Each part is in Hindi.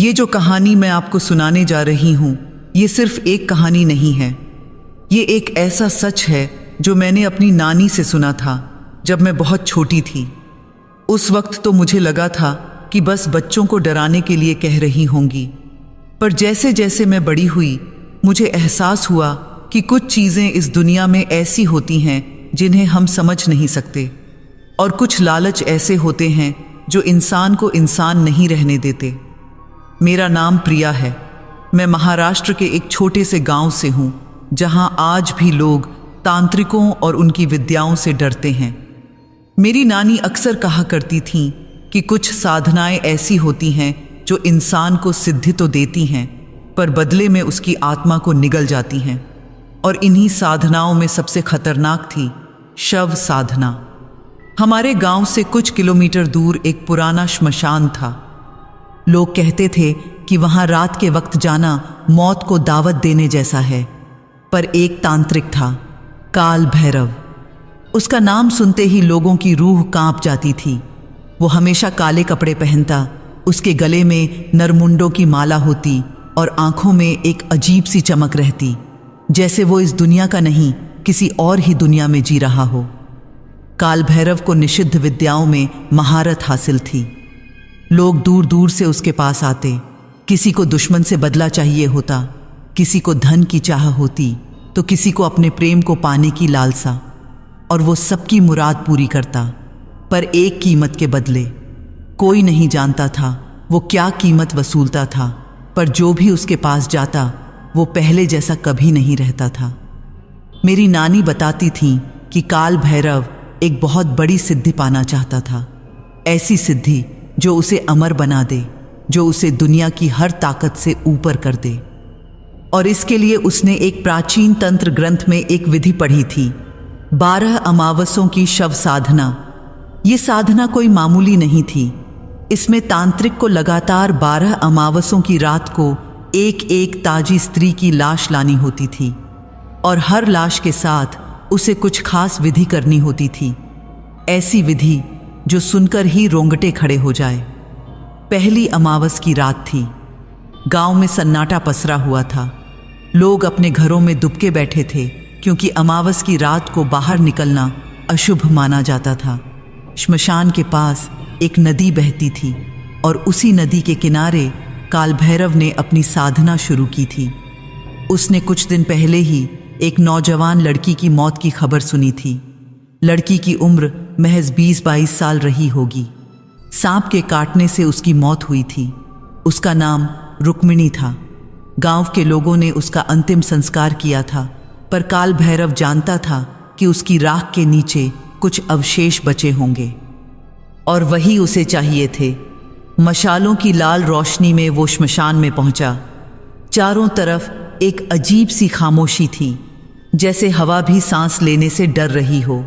ये जो कहानी मैं आपको सुनाने जा रही हूँ, ये सिर्फ एक कहानी नहीं है। ये एक ऐसा सच है जो मैंने अपनी नानी से सुना था जब मैं बहुत छोटी थी। उस वक्त तो मुझे लगा था कि बस बच्चों को डराने के लिए कह रही होंगी, पर जैसे जैसे मैं बड़ी हुई मुझे एहसास हुआ कि कुछ चीज़ें इस दुनिया में ऐसी होती हैं जिन्हें हम समझ नहीं सकते, और कुछ लालच ऐसे होते हैं जो इंसान को इंसान नहीं रहने देते। मेरा नाम प्रिया है। मैं महाराष्ट्र के एक छोटे से गांव से हूँ, जहाँ आज भी लोग तांत्रिकों और उनकी विद्याओं से डरते हैं। मेरी नानी अक्सर कहा करती थीं कि कुछ साधनाएं ऐसी होती हैं जो इंसान को सिद्धि तो देती हैं, पर बदले में उसकी आत्मा को निगल जाती हैं। और इन्हीं साधनाओं में सबसे खतरनाक थी शव साधना। हमारे गांव से कुछ किलोमीटर दूर एक पुराना श्मशान था। लोग कहते थे कि वहां रात के वक्त जाना मौत को दावत देने जैसा है। पर एक तांत्रिक था, काल भैरव। उसका नाम सुनते ही लोगों की रूह कांप जाती थी। वो हमेशा काले कपड़े पहनता, उसके गले में नरमुंडों की माला होती और आंखों में एक अजीब सी चमक रहती, जैसे वो इस दुनिया का नहीं किसी और ही दुनिया में जी रहा हो। काल भैरव को निषिद्ध विद्याओं में महारत हासिल थी। लोग दूर दूर से उसके पास आते। किसी को दुश्मन से बदला चाहिए होता, किसी को धन की चाह होती, तो किसी को अपने प्रेम को पाने की लालसा, और वो सबकी मुराद पूरी करता, पर एक कीमत के बदले। कोई नहीं जानता था वो क्या कीमत वसूलता था, पर जो भी उसके पास जाता वो पहले जैसा कभी नहीं रहता था। मेरी नानी बताती थी कि काल भैरव एक बहुत बड़ी सिद्धि पाना चाहता था, ऐसी सिद्धि जो उसे अमर बना दे, जो उसे दुनिया की हर ताकत से ऊपर कर दे। और इसके लिए उसने एक प्राचीन तंत्र ग्रंथ में एक विधि पढ़ी थी, 12 अमावस्यों की शव साधना। ये साधना कोई मामूली नहीं थी। इसमें तांत्रिक को लगातार 12 अमावस्यों की रात को एक एक ताजी स्त्री की लाश लानी होती थी, और हर लाश के साथ उसे कुछ खास विधि करनी होती थी। ऐसी विधि जो सुनकर ही रोंगटे खड़े हो जाए। पहली अमावस की रात थी। गांव में सन्नाटा पसरा हुआ था। लोग अपने घरों में दुबके बैठे थे, क्योंकि अमावस की रात को बाहर निकलना अशुभ माना जाता था। श्मशान के पास एक नदी बहती थी, और उसी नदी के किनारे काल भैरव ने अपनी साधना शुरू की थी। उसने कुछ दिन पहले ही एक नौजवान लड़की की मौत की खबर सुनी थी। लड़की की उम्र महज 20-22 साल रही होगी। सांप के काटने से उसकी मौत हुई थी। उसका नाम रुक्मिणी था। गांव के लोगों ने उसका अंतिम संस्कार किया था, पर काल भैरव जानता था कि उसकी राख के नीचे कुछ अवशेष बचे होंगे, और वही उसे चाहिए थे। मशालों की लाल रोशनी में वो श्मशान में पहुंचा। चारों तरफ एक अजीब सी खामोशी थी, जैसे हवा भी सांस लेने से डर रही हो।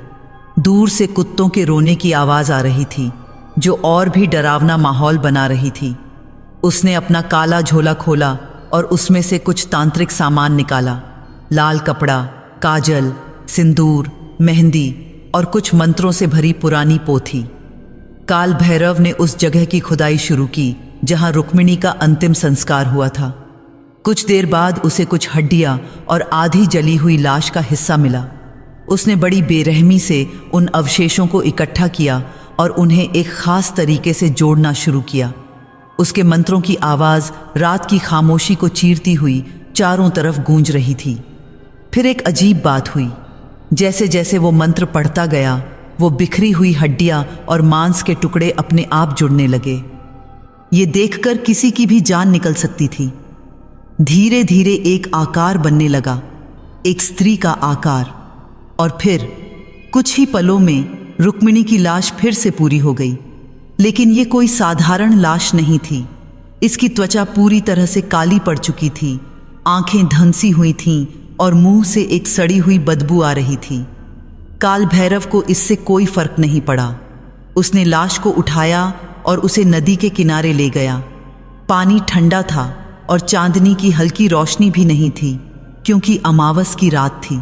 दूर से कुत्तों के रोने की आवाज़ आ रही थी, जो और भी डरावना माहौल बना रही थी। उसने अपना काला झोला खोला और उसमें से कुछ तांत्रिक सामान निकाला। लाल कपड़ा, काजल, सिंदूर, मेहंदी और कुछ मंत्रों से भरी पुरानी पोथी। काल भैरव ने उस जगह की खुदाई शुरू की जहां रुक्मिणी का अंतिम संस्कार हुआ था। कुछ देर बाद उसे कुछ हड्डियां और आधी जली हुई लाश का हिस्सा मिला। उसने बड़ी बेरहमी से उन अवशेषों को इकट्ठा किया और उन्हें एक खास तरीके से जोड़ना शुरू किया। उसके मंत्रों की आवाज़ रात की खामोशी को चीरती हुई चारों तरफ गूंज रही थी। फिर एक अजीब बात हुई। जैसे जैसे वो मंत्र पढ़ता गया, वो बिखरी हुई हड्डियां और मांस के टुकड़े अपने आप जुड़ने लगे। ये देखकर किसी की भी जान निकल सकती थी। धीरे धीरे एक आकार बनने लगा, एक स्त्री का आकार। और फिर कुछ ही पलों में रुक्मिणी की लाश फिर से पूरी हो गई। लेकिन ये कोई साधारण लाश नहीं थी। इसकी त्वचा पूरी तरह से काली पड़ चुकी थी, आंखें धंसी हुई थीं और मुंह से एक सड़ी हुई बदबू आ रही थी। काल भैरव को इससे कोई फर्क नहीं पड़ा। उसने लाश को उठाया और उसे नदी के किनारे ले गया। पानी ठंडा था और चांदनी की हल्की रोशनी भी नहीं थी, क्योंकि अमावस की रात थी।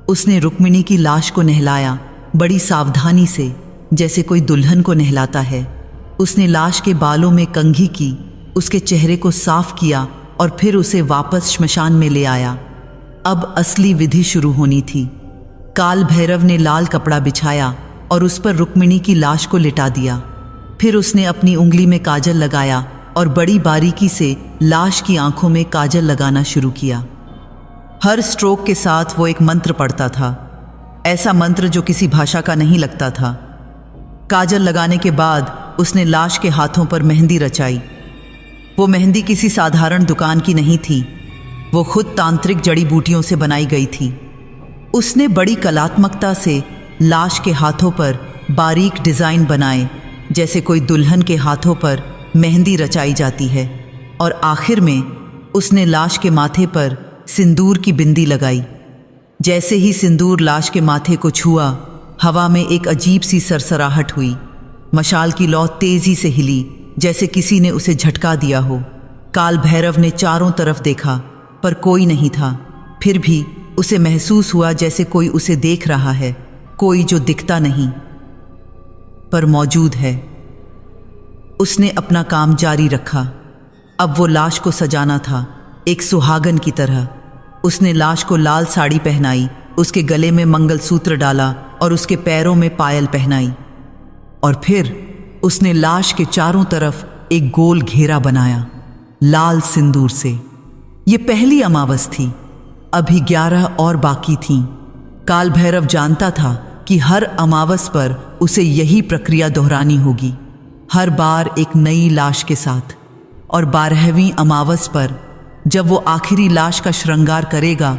उसने रुक्मिणी की लाश को नहलाया, बड़ी सावधानी से, जैसे कोई दुल्हन को नहलाता है। उसने लाश के बालों में कंघी की उसके चेहरे को साफ किया और फिर उसे वापस श्मशान में ले आया। अब असली विधि शुरू होनी थी। काल भैरव ने लाल कपड़ा बिछाया और उस पर रुक्मिणी की लाश को लिटा दिया। फिर उसने अपनी उंगली में काजल लगाया और बड़ी बारीकी से लाश की आंखों में काजल लगाना शुरू किया। हर स्ट्रोक के साथ वो एक मंत्र पढ़ता था, ऐसा मंत्र जो किसी भाषा का नहीं लगता था। काजल लगाने के बाद उसने लाश के हाथों पर मेहंदी रचाई। वो मेहंदी किसी साधारण दुकान की नहीं थी, वो खुद तांत्रिक जड़ी बूटियों से बनाई गई थी। उसने बड़ी कलात्मकता से लाश के हाथों पर बारीक डिज़ाइन बनाए, जैसे कोई दुल्हन के हाथों पर मेहंदी रचाई जाती है। और आखिर में उसने लाश के माथे पर सिंदूर की बिंदी लगाई। जैसे ही सिंदूर लाश के माथे को छुआ, हवा में एक अजीब सी सरसराहट हुई। मशाल की लौ तेजी से हिली, जैसे किसी ने उसे झटका दिया हो। काल भैरव ने चारों तरफ देखा, पर कोई नहीं था। फिर भी उसे महसूस हुआ जैसे कोई उसे देख रहा है, कोई जो दिखता नहीं पर मौजूद है। उसने अपना काम जारी रखा। अब वो लाश को सजाना था, एक सुहागन की तरह। उसने लाश को लाल साड़ी पहनाई, उसके गले में मंगलसूत्र डाला और उसके पैरों में पायल पहनाई। और फिर उसने लाश के चारों तरफ एक गोल घेरा बनाया लाल सिंदूर से। ये पहली अमावस थी, अभी 11 और बाकी थीं। काल भैरव जानता था कि हर अमावस पर उसे यही प्रक्रिया दोहरानी होगी, हर बार एक नई लाश के साथ। और 12वीं अमावस पर जब वो आखिरी लाश का श्रृंगार करेगा,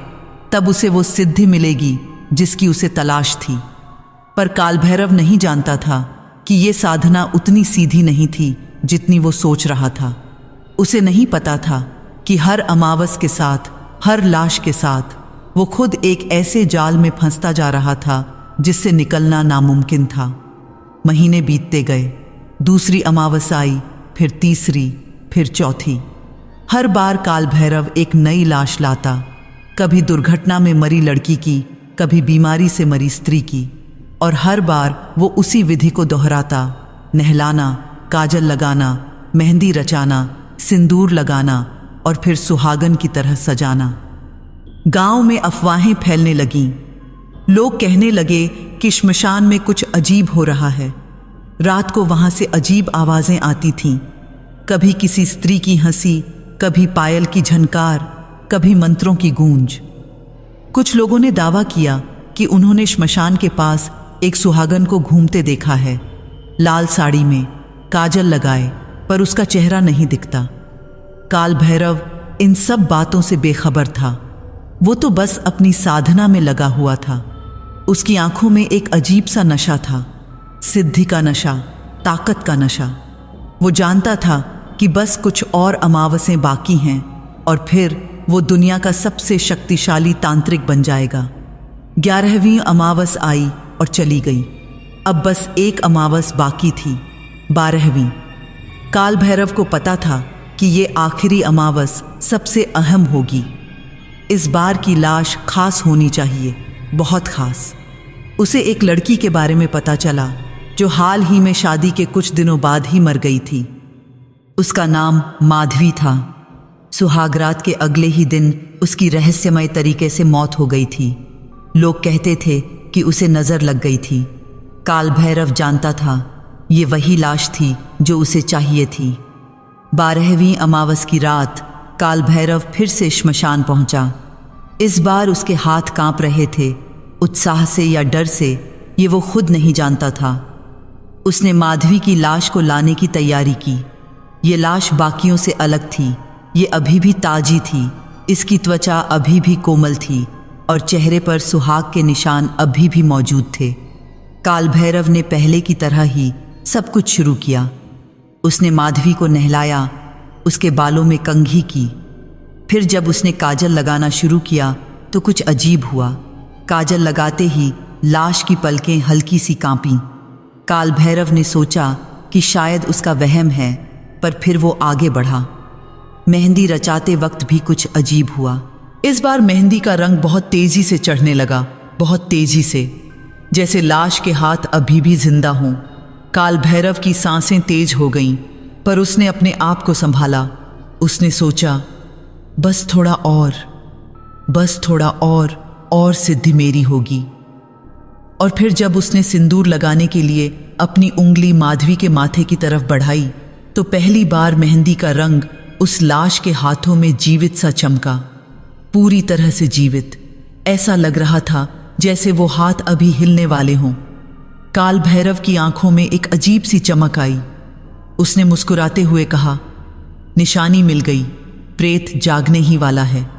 तब उसे वो सिद्धि मिलेगी जिसकी उसे तलाश थी। पर काल भैरव नहीं जानता था कि ये साधना उतनी सीधी नहीं थी जितनी वो सोच रहा था। उसे नहीं पता था कि हर अमावस के साथ, हर लाश के साथ वो खुद एक ऐसे जाल में फंसता जा रहा था जिससे निकलना नामुमकिन था। महीने बीतते गए, दूसरी अमावस आई, फिर तीसरी, फिर चौथी। हर बार काल भैरव एक नई लाश लाता, कभी दुर्घटना में मरी लड़की की, कभी बीमारी से मरी स्त्री की। और हर बार वो उसी विधि को दोहराता, नहलाना, काजल लगाना, मेहंदी रचाना, सिंदूर लगाना और फिर सुहागन की तरह सजाना। गांव में अफवाहें फैलने लगीं। लोग कहने लगे कि श्मशान में कुछ अजीब हो रहा है। रात को वहां से अजीब आवाजें आती थीं, कभी किसी स्त्री की हंसी, कभी पायल की झनकार, कभी मंत्रों की गूंज। कुछ लोगों ने दावा किया कि उन्होंने श्मशान के पास एक सुहागन को घूमते देखा है, लाल साड़ी में, काजल लगाए, पर उसका चेहरा नहीं दिखता। काल भैरव इन सब बातों से बेखबर था। वो तो बस अपनी साधना में लगा हुआ था। उसकी आंखों में एक अजीब सा नशा था, सिद्धि का नशा, ताकत का नशा। वो जानता था कि बस कुछ और अमावसें बाकी हैं और फिर वो दुनिया का सबसे शक्तिशाली तांत्रिक बन जाएगा। 11वीं अमावस आई और चली गई। अब बस एक अमावस बाकी थी, 12वीं। काल भैरव को पता था कि ये आखिरी अमावस सबसे अहम होगी। इस बार की लाश खास होनी चाहिए, बहुत खास। उसे एक लड़की के बारे में पता चला जो हाल ही में शादी के कुछ दिनों बाद ही मर गई थी। उसका नाम माधवी था। सुहागरात के अगले ही दिन उसकी रहस्यमय तरीके से मौत हो गई थी। लोग कहते थे कि उसे नज़र लग गई थी। काल भैरव जानता था ये वही लाश थी जो उसे चाहिए थी। 12वीं अमावस की रात काल भैरव फिर से श्मशान पहुंचा। इस बार उसके हाथ कांप रहे थे, उत्साह से या डर से, ये वो खुद नहीं जानता था। उसने माधवी की लाश को लाने की तैयारी की। ये लाश बाकियों से अलग थी। ये अभी भी ताजी थी, इसकी त्वचा अभी भी कोमल थी और चेहरे पर सुहाग के निशान अभी भी मौजूद थे। काल भैरव ने पहले की तरह ही सब कुछ शुरू किया। उसने माधवी को नहलाया, उसके बालों में कंघी की। फिर जब उसने काजल लगाना शुरू किया तो कुछ अजीब हुआ। काजल लगाते ही लाश की पलकें हल्की सी कांपीं। काल भैरव ने सोचा कि शायद उसका वहम है, पर फिर वो आगे बढ़ा। मेहंदी रचाते वक्त भी कुछ अजीब हुआ। इस बार मेहंदी का रंग बहुत तेजी से चढ़ने लगा, बहुत तेजी से, जैसे लाश के हाथ अभी भी जिंदा हों। काल भैरव की सांसें तेज हो गईं, पर उसने अपने आप को संभाला। उसने सोचा, बस थोड़ा और, बस थोड़ा और सिद्धि मेरी होगी। और फिर जब उसने सिंदूर लगाने के लिए अपनी उंगली माधवी के माथे की तरफ बढ़ाई तो पहली बार मेहंदी का रंग उस लाश के हाथों में जीवित सा चमका, पूरी तरह से जीवित। ऐसा लग रहा था जैसे वो हाथ अभी हिलने वाले हों। काल भैरव की आंखों में एक अजीब सी चमक आई। उसने मुस्कुराते हुए कहा, निशानी मिल गई, प्रेत जागने ही वाला है।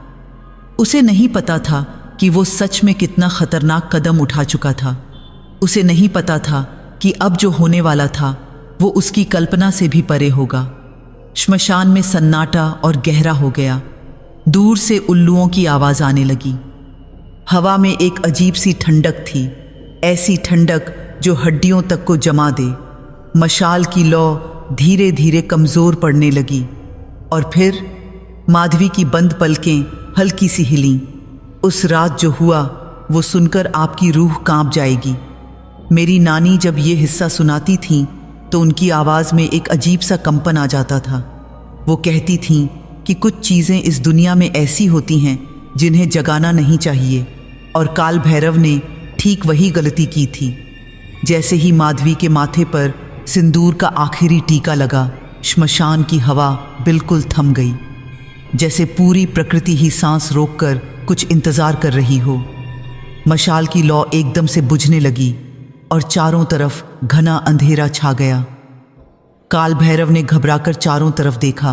उसे नहीं पता था कि वो सच में कितना खतरनाक कदम उठा चुका था। उसे नहीं पता था कि अब जो होने वाला था वो उसकी कल्पना से भी परे होगा। श्मशान में सन्नाटा और गहरा हो गया। दूर से उल्लुओं की आवाज आने लगी। हवा में एक अजीब सी ठंडक थी, ऐसी ठंडक जो हड्डियों तक को जमा दे। मशाल की लौ धीरे धीरे कमजोर पड़ने लगी और फिर माधवी की बंद पलकें हल्की सी हिलीं। उस रात जो हुआ वो सुनकर आपकी रूह कांप जाएगी। मेरी नानी जब ये हिस्सा सुनाती थीं तो उनकी आवाज़ में एक अजीब सा कंपन आ जाता था। वो कहती थीं कि कुछ चीज़ें इस दुनिया में ऐसी होती हैं जिन्हें जगाना नहीं चाहिए, और काल भैरव ने ठीक वही गलती की थी। जैसे ही माधवी के माथे पर सिंदूर का आखिरी टीका लगा, श्मशान की हवा बिल्कुल थम गई, जैसे पूरी प्रकृति ही सांस रोककर कुछ इंतजार कर रही हो। मशाल की लौ एकदम से बुझने लगी और चारों तरफ घना अंधेरा छा गया। काल भैरव ने घबराकर चारों तरफ देखा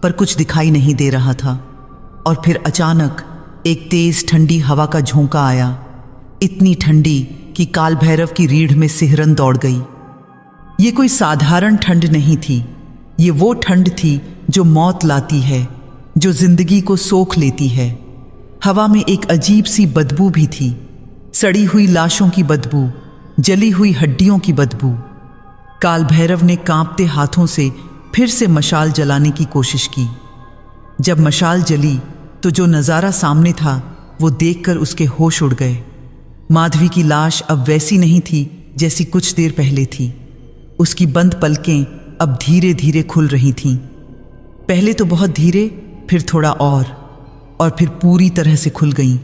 पर कुछ दिखाई नहीं दे रहा था। और फिर अचानक एक तेज ठंडी हवा का झोंका आया, इतनी ठंडी कि काल भैरव की रीढ़ में सिहरन दौड़ गई। ये कोई साधारण ठंड नहीं थी, ये वो ठंड थी जो मौत लाती है, जो जिंदगी को सोख लेती है। हवा में एक अजीब सी बदबू भी थी, सड़ी हुई लाशों की बदबू, जली हुई हड्डियों की बदबू। काल भैरव ने कांपते हाथों से फिर से मशाल जलाने की कोशिश की। जब मशाल जली तो जो नज़ारा सामने था वो देखकर उसके होश उड़ गए। माधवी की लाश अब वैसी नहीं थी जैसी कुछ देर पहले थी। उसकी बंद पलकें अब धीरे धीरे खुल रही थीं। पहले तो बहुत धीरे, फिर थोड़ा और फिर पूरी तरह से खुल गईं।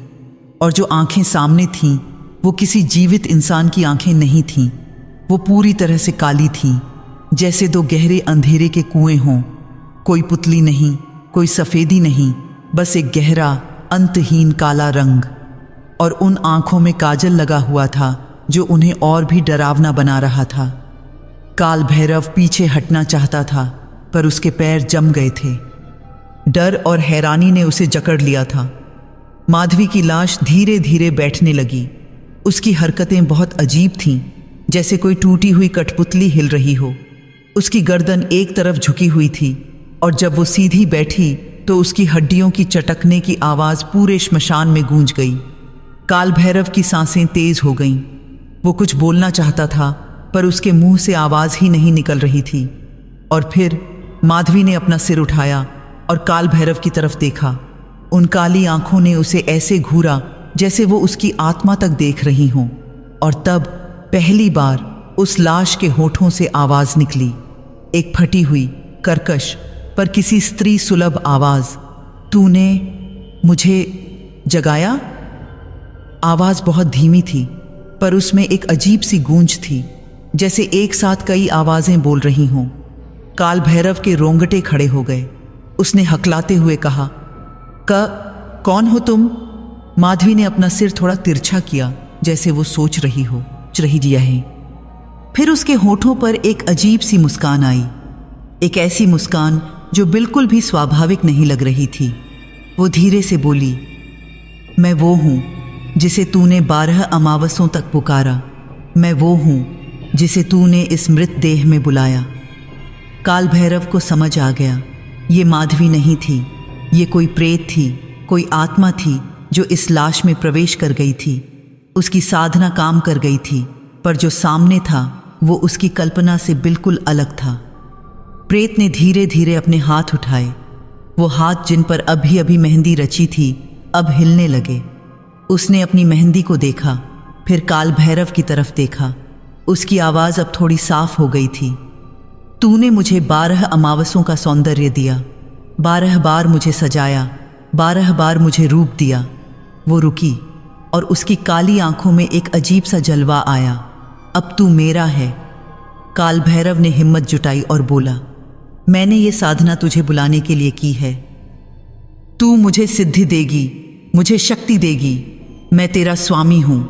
और जो आंखें सामने थीं वो किसी जीवित इंसान की आंखें नहीं थीं। वो पूरी तरह से काली थीं, जैसे दो गहरे अंधेरे के कुएं हों। कोई पुतली नहीं, कोई सफ़ेदी नहीं, बस एक गहरा अंतहीन काला रंग। और उन आंखों में काजल लगा हुआ था जो उन्हें और भी डरावना बना रहा था। काल भैरव पीछे हटना चाहता था पर उसके पैर जम गए थे। डर और हैरानी ने उसे जकड़ लिया था। माधवी की लाश धीरे धीरे बैठने लगी। उसकी हरकतें बहुत अजीब थीं, जैसे कोई टूटी हुई कठपुतली हिल रही हो। उसकी गर्दन एक तरफ झुकी हुई थी और जब वो सीधी बैठी तो उसकी हड्डियों की चटकने की आवाज़ पूरे श्मशान में गूंज गई। काल भैरव की सांसें तेज हो गईं। वो कुछ बोलना चाहता था पर उसके मुंह से आवाज़ ही नहीं निकल रही थी। और फिर माधवी ने अपना सिर उठाया और काल भैरव की तरफ देखा। उन काली आंखों ने उसे ऐसे घूरा जैसे वो उसकी आत्मा तक देख रही हों। और तब पहली बार उस लाश के होठों से आवाज़ निकली, एक फटी हुई, कर्कश पर किसी स्त्री सुलभ आवाज़, तूने मुझे जगाया। आवाज़ बहुत धीमी थी पर उसमें एक अजीब सी गूंज थी, जैसे एक साथ कई आवाज़ें बोल रही हों। काल भैरव के रोंगटे खड़े हो गए। उसने हकलाते हुए कहा, कौन हो तुम? माधवी ने अपना सिर थोड़ा तिरछा किया, जैसे वो सोच रही हो जिया है। फिर उसके होठों पर एक अजीब सी मुस्कान आई, एक ऐसी मुस्कान जो बिल्कुल भी स्वाभाविक नहीं लग रही थी। वो धीरे से बोली, मैं वो हूँ जिसे तूने 12 अमावस्यों तक पुकारा। मैं वो हूँ जिसे तूने इस मृत देह में बुलाया। काल भैरव को समझ आ गया, ये माधवी नहीं थी, ये कोई प्रेत थी, कोई आत्मा थी जो इस लाश में प्रवेश कर गई थी। उसकी साधना काम कर गई थी, पर जो सामने था वो उसकी कल्पना से बिल्कुल अलग था। प्रेत ने धीरे धीरे अपने हाथ उठाए। वो हाथ जिन पर अभी अभी मेहंदी रची थी अब हिलने लगे। उसने अपनी मेहंदी को देखा, फिर काल भैरव की तरफ देखा। उसकी आवाज़ अब थोड़ी साफ हो गई थी। तूने मुझे 12 अमावस्यों का सौंदर्य दिया, 12 बार मुझे सजाया, 12 बार मुझे रूप दिया। वो रुकी और उसकी काली आंखों में एक अजीब सा जलवा आया। अब तू मेरा है। काल भैरव ने हिम्मत जुटाई और बोला, मैंने ये साधना तुझे बुलाने के लिए की है। तू मुझे सिद्धि देगी, मुझे शक्ति देगी, मैं तेरा स्वामी हूं।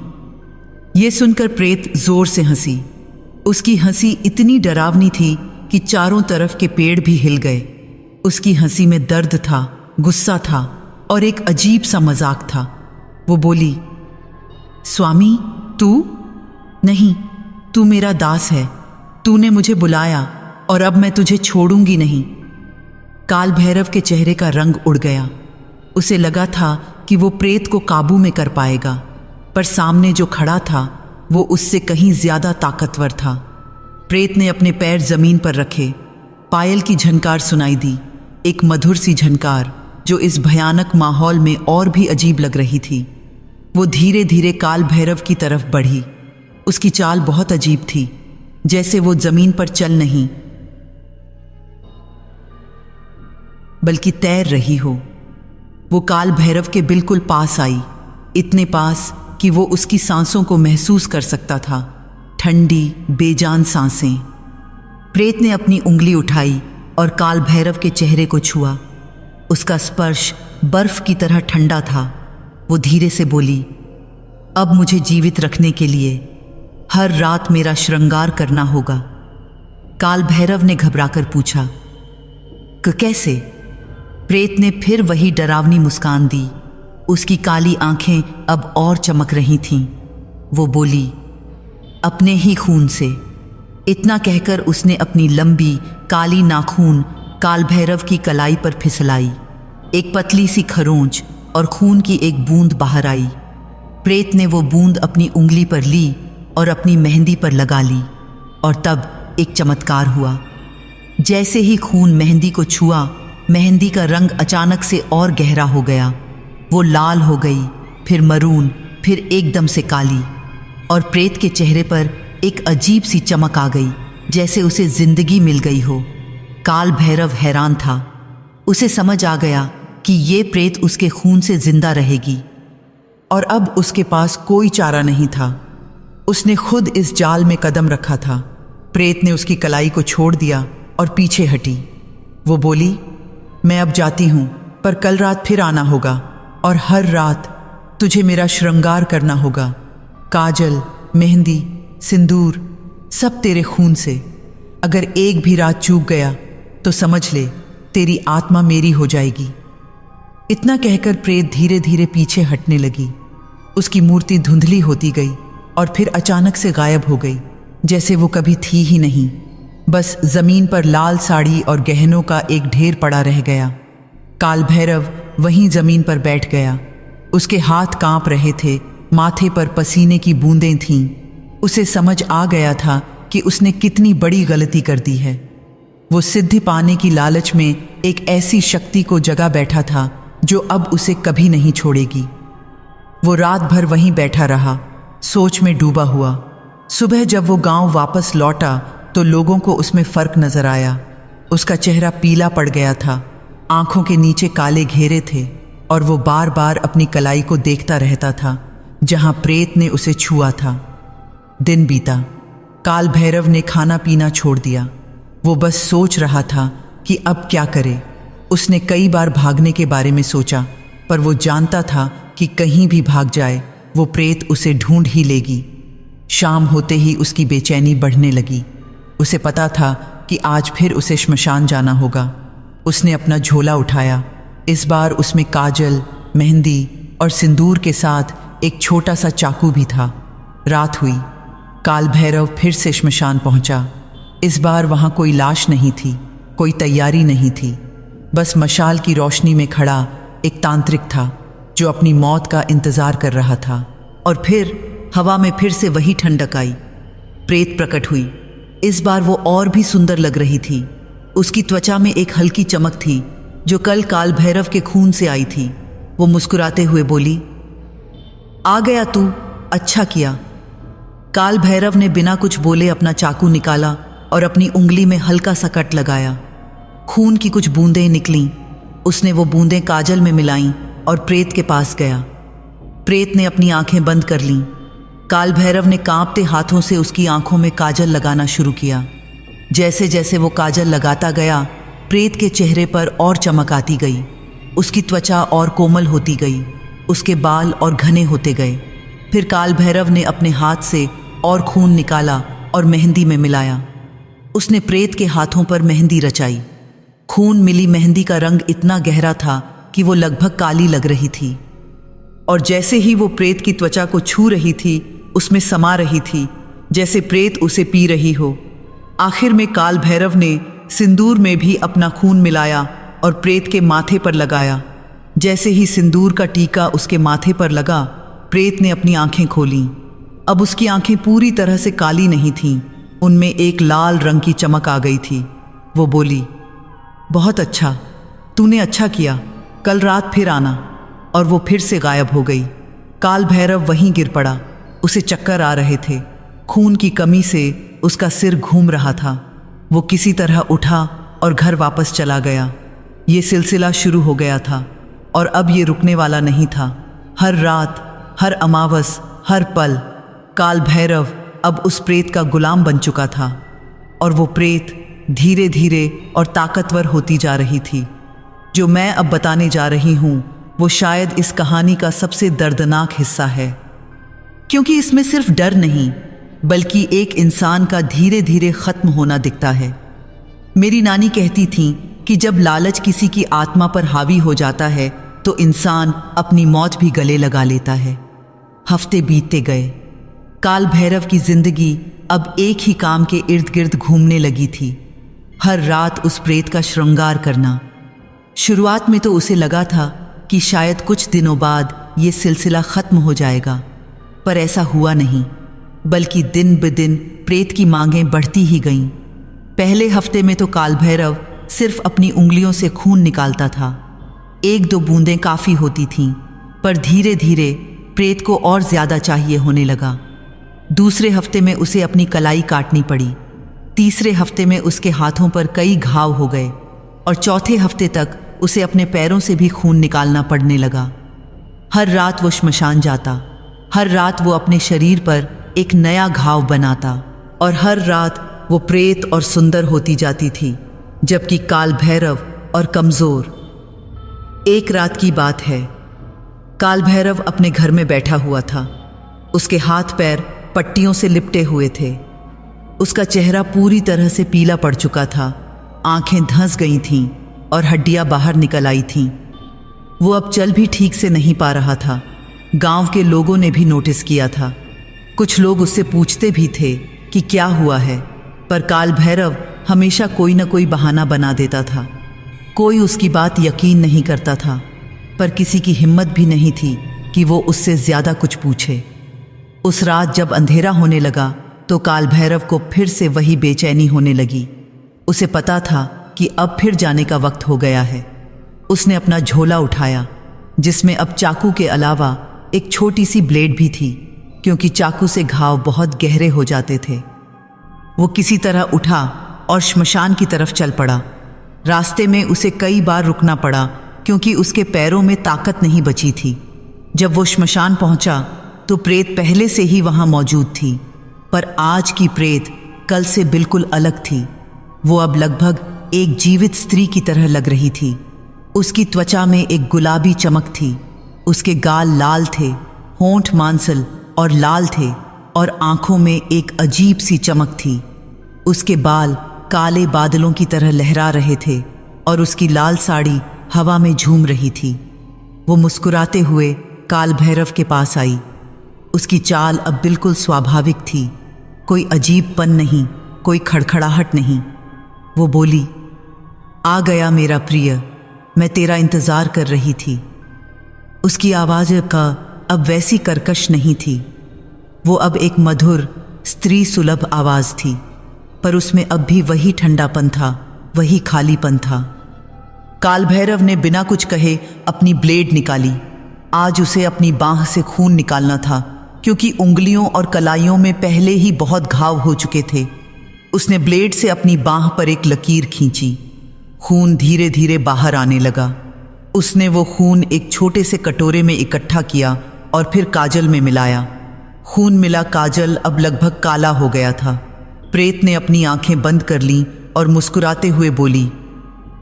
ये सुनकर प्रेत जोर से हंसी। उसकी हंसी इतनी डरावनी थी कि चारों तरफ के पेड़ भी हिल गए। उसकी हंसी में दर्द था, गुस्सा था और एक अजीब सा मजाक था। वो बोली, स्वामी तू? नहीं, तू मेरा दास है। तूने मुझे बुलाया और अब मैं तुझे छोड़ूंगी नहीं। काल भैरव के चेहरे का रंग उड़ गया। उसे लगा था कि वो प्रेत को काबू में कर पाएगा, पर सामने जो खड़ा था वो उससे कहीं ज्यादा ताकतवर था। प्रेत ने अपने पैर जमीन पर रखे। पायल की झनकार सुनाई दी, एक मधुर सी झनकार जो इस भयानक माहौल में और भी अजीब लग रही थी। वो धीरे धीरे काल भैरव की तरफ बढ़ी। उसकी चाल बहुत अजीब थी, जैसे वो जमीन पर चल नहीं बल्कि तैर रही हो। वो काल भैरव के बिल्कुल पास आई, इतने पास कि वो उसकी सांसों को महसूस कर सकता था, ठंडी बेजान सांसें। प्रेत ने अपनी उंगली उठाई और काल भैरव के चेहरे को छुआ। उसका स्पर्श बर्फ की तरह ठंडा था। वो धीरे से बोली, अब मुझे जीवित रखने के लिए हर रात मेरा श्रृंगार करना होगा। काल भैरव ने घबराकर पूछा, कैसे? प्रेत ने फिर वही डरावनी मुस्कान दी। उसकी काली आंखें अब और चमक रही थीं। वो बोली, अपने ही खून से। इतना कहकर उसने अपनी लंबी काली नाखून काल भैरव की कलाई पर फिसलाई। एक पतली सी खरोंच और खून की एक बूंद बाहर आई। प्रेत ने वो बूंद अपनी उंगली पर ली और अपनी मेहंदी पर लगा ली, और तब एक चमत्कार हुआ। जैसे ही खून मेहंदी को छुआ, मेहंदी का रंग अचानक से और गहरा हो गया। वो लाल हो गई, फिर मरून, फिर एकदम से काली, और प्रेत के चेहरे पर एक अजीब सी चमक आ गई, जैसे उसे जिंदगी मिल गई हो। काल भैरव हैरान था। उसे समझ आ गया कि ये प्रेत उसके खून से जिंदा रहेगी, और अब उसके पास कोई चारा नहीं था। उसने खुद इस जाल में कदम रखा था। प्रेत ने उसकी कलाई को छोड़ दिया और पीछे हटी। वो बोली, मैं अब जाती हूं, पर कल रात फिर आना होगा, और हर रात तुझे मेरा श्रृंगार करना होगा। काजल, मेहंदी, सिंदूर, सब तेरे खून से। अगर एक भी रात चूक गया तो समझ ले तेरी आत्मा मेरी हो जाएगी। इतना कहकर प्रेत धीरे धीरे पीछे हटने लगी। उसकी मूर्ति धुंधली होती गई और फिर अचानक से गायब हो गई, जैसे वो कभी थी ही नहीं। बस जमीन पर लाल साड़ी और गहनों का एक ढेर पड़ा रह गया। काल भैरव वहीं जमीन पर बैठ गया। उसके हाथ कांप रहे थे, माथे पर पसीने की बूंदें थीं। उसे समझ आ गया था कि उसने कितनी बड़ी गलती कर दी है। वो सिद्धि पाने की लालच में एक ऐसी शक्ति को जगा बैठा था जो अब उसे कभी नहीं छोड़ेगी। वो रात भर वहीं बैठा रहा, सोच में डूबा हुआ। सुबह जब वो गांव वापस लौटा तो लोगों को उसमें फर्क नजर आया। उसका चेहरा पीला पड़ गया था, आंखों के नीचे काले घेरे थे, और वो बार बार अपनी कलाई को देखता रहता था जहां प्रेत ने उसे छुआ था। दिन बीता। काल भैरव ने खाना पीना छोड़ दिया। वो बस सोच रहा था कि अब क्या करे। उसने कई बार भागने के बारे में सोचा, पर वो जानता था कि कहीं भी भाग जाए वो प्रेत उसे ढूंढ ही लेगी। शाम होते ही उसकी बेचैनी बढ़ने लगी। उसे पता था कि आज फिर उसे श्मशान जाना होगा। उसने अपना झोला उठाया। इस बार उसमें काजल, मेहंदी और सिंदूर के साथ एक छोटा सा चाकू भी था। रात हुई। काल भैरव फिर से श्मशान पहुंचा। इस बार वहां कोई लाश नहीं थी, कोई तैयारी नहीं थी। बस मशाल की रोशनी में खड़ा एक तांत्रिक था जो अपनी मौत का इंतजार कर रहा था। और फिर हवा में फिर से वही ठंडक आई। प्रेत प्रकट हुई। इस बार वो और भी सुंदर लग रही थी। उसकी त्वचा में एक हल्की चमक थी जो कल काल भैरव के खून से आई थी। वो मुस्कुराते हुए बोली, आ गया तू, अच्छा किया। काल भैरव ने बिना कुछ बोले अपना चाकू निकाला और अपनी उंगली में हल्का सा कट लगाया। खून की कुछ बूंदें निकलीं। उसने वो बूंदें काजल में मिलाईं और प्रेत के पास गया। प्रेत ने अपनी आंखें बंद कर लीं। काल भैरव ने कांपते हाथों से उसकी आंखों में काजल लगाना शुरू किया। जैसे जैसे वो काजल लगाता गया, प्रेत के चेहरे पर और चमक आती गई। उसकी त्वचा और कोमल होती गई, उसके बाल और घने होते गए। फिर काल भैरव ने अपने हाथ से और खून निकाला और मेहंदी में मिलाया। उसने प्रेत के हाथों पर मेहंदी रचाई। खून मिली मेहंदी का रंग इतना गहरा था कि वो लगभग काली लग रही थी, और जैसे ही वो प्रेत की त्वचा को छू रही थी, उसमें समा रही थी, जैसे प्रेत उसे पी रही हो। आखिर में काल भैरव ने सिंदूर में भी अपना खून मिलाया और प्रेत के माथे पर लगाया। जैसे ही सिंदूर का टीका उसके माथे पर लगा, प्रेत ने अपनी आंखें खोलीं। अब उसकी आंखें पूरी तरह से काली नहीं थीं, उनमें एक लाल रंग की चमक आ गई थी। वो बोली, बहुत अच्छा, तूने अच्छा किया, कल रात फिर आना। और वो फिर से गायब हो गई। काल भैरव वहीं गिर पड़ा। उसे चक्कर आ रहे थे। खून की कमी से उसका सिर घूम रहा था। वो किसी तरह उठा और घर वापस चला गया। ये सिलसिला शुरू हो गया था और अब ये रुकने वाला नहीं था। हर रात, हर अमावस, हर पल काल भैरव अब उस प्रेत का गुलाम बन चुका था, और वो प्रेत धीरे धीरे और ताकतवर होती जा रही थी। जो मैं अब बताने जा रही हूँ वो शायद इस कहानी का सबसे दर्दनाक हिस्सा है, क्योंकि इसमें सिर्फ डर नहीं बल्कि एक इंसान का धीरे धीरे खत्म होना दिखता है। मेरी नानी कहती थी कि जब लालच किसी की आत्मा पर हावी हो जाता है तो इंसान अपनी मौत भी गले लगा लेता है। हफ्ते बीतते गए। काल भैरव की जिंदगी अब एक ही काम के इर्द गिर्द घूमने लगी थी, हर रात उस प्रेत का श्रृंगार करना। शुरुआत में तो उसे लगा था कि शायद कुछ दिनों बाद ये सिलसिला खत्म हो जाएगा, पर ऐसा हुआ नहीं, बल्कि दिन ब दिन प्रेत की मांगें बढ़ती ही गईं। पहले हफ्ते में तो काल भैरव सिर्फ अपनी उंगलियों से खून निकालता था। एक दो बूंदें काफ़ी होती थीं, पर धीरे धीरे प्रेत को और ज़्यादा चाहिए होने लगा। दूसरे हफ्ते में उसे अपनी कलाई काटनी पड़ी। तीसरे हफ्ते में उसके हाथों पर कई घाव हो गए, और चौथे हफ्ते तक उसे अपने पैरों से भी खून निकालना पड़ने लगा। हर रात वो श्मशान जाता, हर रात वो अपने शरीर पर एक नया घाव बनाता, और हर रात वो प्रेत और सुंदर होती जाती थी, जबकि काल भैरव और कमज़ोर। एक रात की बात है। काल भैरव अपने घर में बैठा हुआ था। उसके हाथ पैर पट्टियों से लिपटे हुए थे। उसका चेहरा पूरी तरह से पीला पड़ चुका था, आंखें धंस गई थीं और हड्डियां बाहर निकल आई थीं। वो अब चल भी ठीक से नहीं पा रहा था। गांव के लोगों ने भी नोटिस किया था। कुछ लोग उससे पूछते भी थे कि क्या हुआ है, पर काल भैरव हमेशा कोई न कोई बहाना बना देता था। कोई उसकी बात यकीन नहीं करता था, पर किसी की हिम्मत भी नहीं थी कि वो उससे ज़्यादा कुछ पूछे। उस रात जब अंधेरा होने लगा तो काल भैरव को फिर से वही बेचैनी होने लगी। उसे पता था कि अब फिर जाने का वक्त हो गया है। उसने अपना झोला उठाया, जिसमें अब चाकू के अलावा एक छोटी सी ब्लेड भी थी, क्योंकि चाकू से घाव बहुत गहरे हो जाते थे। वो किसी तरह उठा और श्मशान की तरफ चल पड़ा। रास्ते में उसे कई बार रुकना पड़ा, क्योंकि उसके पैरों में ताकत नहीं बची थी। जब वो श्मशान पहुंचा तो प्रेत पहले से ही वहां मौजूद थी, पर आज की प्रेत कल से बिल्कुल अलग थी। वो अब लगभग एक जीवित स्त्री की तरह लग रही थी। उसकी त्वचा में एक गुलाबी चमक थी, उसके गाल लाल थे, होंठ मांसल और लाल थे, और आंखों में एक अजीब सी चमक थी। उसके बाल काले बादलों की तरह लहरा रहे थे, और उसकी लाल साड़ी हवा में झूम रही थी। वो मुस्कुराते हुए काल भैरव के पास आई। उसकी चाल अब बिल्कुल स्वाभाविक थी, कोई अजीबपन नहीं, कोई खड़खड़ाहट नहीं। वो बोली, आ गया मेरा प्रिय, मैं तेरा इंतज़ार कर रही थी। उसकी आवाज़ का अब वैसी कर्कश नहीं थी। वो अब एक मधुर स्त्री सुलभ आवाज़ थी, पर उसमें अब भी वही ठंडापन था, वही खालीपन था। काल भैरव ने बिना कुछ कहे अपनी ब्लेड निकाली। आज उसे अपनी बाँह से खून निकालना था, क्योंकि उंगलियों और कलाइयों में पहले ही बहुत घाव हो चुके थे। उसने ब्लेड से अपनी बांह पर एक लकीर खींची। खून धीरे धीरे बाहर आने लगा। उसने वो खून एक छोटे से कटोरे में इकट्ठा किया और फिर काजल में मिलाया। खून मिला काजल अब लगभग काला हो गया था। प्रेत ने अपनी आंखें बंद कर लीं और मुस्कुराते हुए बोली,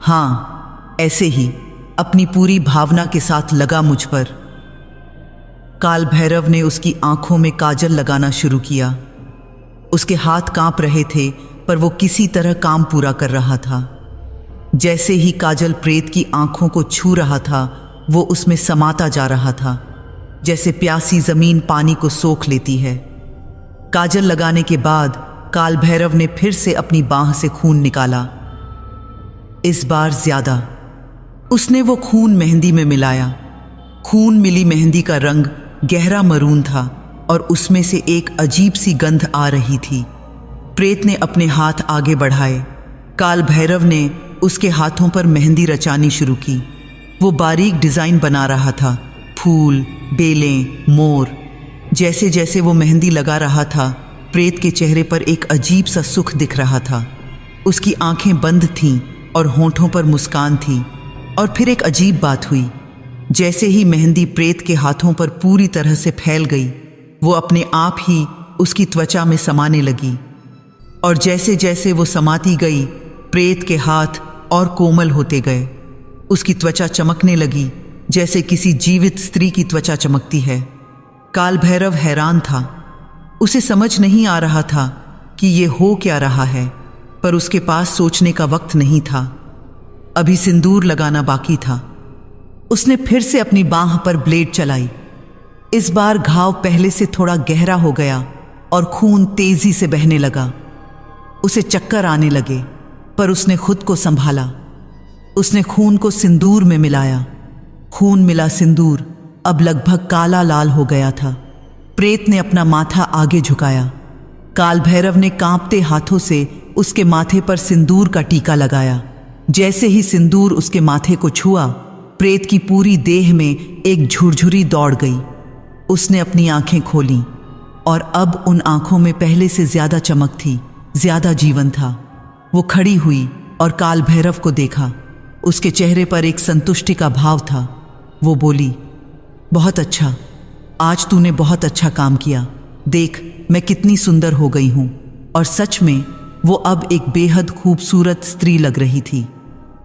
हाँ, ऐसे ही अपनी पूरी भावना के साथ लगा मुझ पर। काल भैरव ने उसकी आंखों में काजल लगाना शुरू किया। उसके हाथ कांप रहे थे, पर वो किसी तरह काम पूरा कर रहा था। जैसे ही काजल प्रेत की आंखों को छू रहा था, वो उसमें समाता जा रहा था, जैसे प्यासी जमीन पानी को सोख लेती है। काजल लगाने के बाद काल भैरव ने फिर से अपनी बांह से खून निकाला। इस बार ज्यादा। उसने वो खून मेहंदी में मिलाया। खून मिली मेहंदी का रंग गहरा मरून था और उसमें से एक अजीब सी गंध आ रही थी। प्रेत ने अपने हाथ आगे बढ़ाए। काल भैरव ने उसके हाथों पर मेहंदी रचानी शुरू की। वो बारीक डिजाइन बना रहा था, फूल, बेलें, मोर। जैसे जैसे वो मेहंदी लगा रहा था, प्रेत के चेहरे पर एक अजीब सा सुख दिख रहा था। उसकी आंखें बंद थीं और होंठों पर मुस्कान थी। और फिर एक अजीब बात हुई। जैसे ही मेहंदी प्रेत के हाथों पर पूरी तरह से फैल गई, वो अपने आप ही उसकी त्वचा में समाने लगी। और जैसे जैसे वो समाती गई, प्रेत के हाथ और कोमल होते गए। उसकी त्वचा चमकने लगी, जैसे किसी जीवित स्त्री की त्वचा चमकती है। काल भैरव हैरान था। उसे समझ नहीं आ रहा था कि ये हो क्या रहा है, पर उसके पास सोचने का वक्त नहीं था। अभी सिंदूर लगाना बाकी था। उसने फिर से अपनी बांह पर ब्लेड चलाई। इस बार घाव पहले से थोड़ा गहरा हो गया और खून तेजी से बहने लगा। उसे चक्कर आने लगे, पर उसने खुद को संभाला। उसने खून को सिंदूर में मिलाया। खून मिला सिंदूर अब लगभग काला लाल हो गया था। प्रेत ने अपना माथा आगे झुकाया। काल भैरव ने कांपते हाथों से उसके माथे पर सिंदूर का टीका लगाया। जैसे ही सिंदूर उसके माथे को छुआ, प्रेत की पूरी देह में एक झुरझुरी दौड़ गई। उसने अपनी आंखें खोलीं और अब उन आंखों में पहले से ज्यादा चमक थी, ज्यादा जीवन था। वो खड़ी हुई और काल भैरव को देखा। उसके चेहरे पर एक संतुष्टि का भाव था। वो बोली, बहुत अच्छा, आज तूने बहुत अच्छा काम किया। देख, मैं कितनी सुंदर हो गई हूं। और सच में वो अब एक बेहद खूबसूरत स्त्री लग रही थी।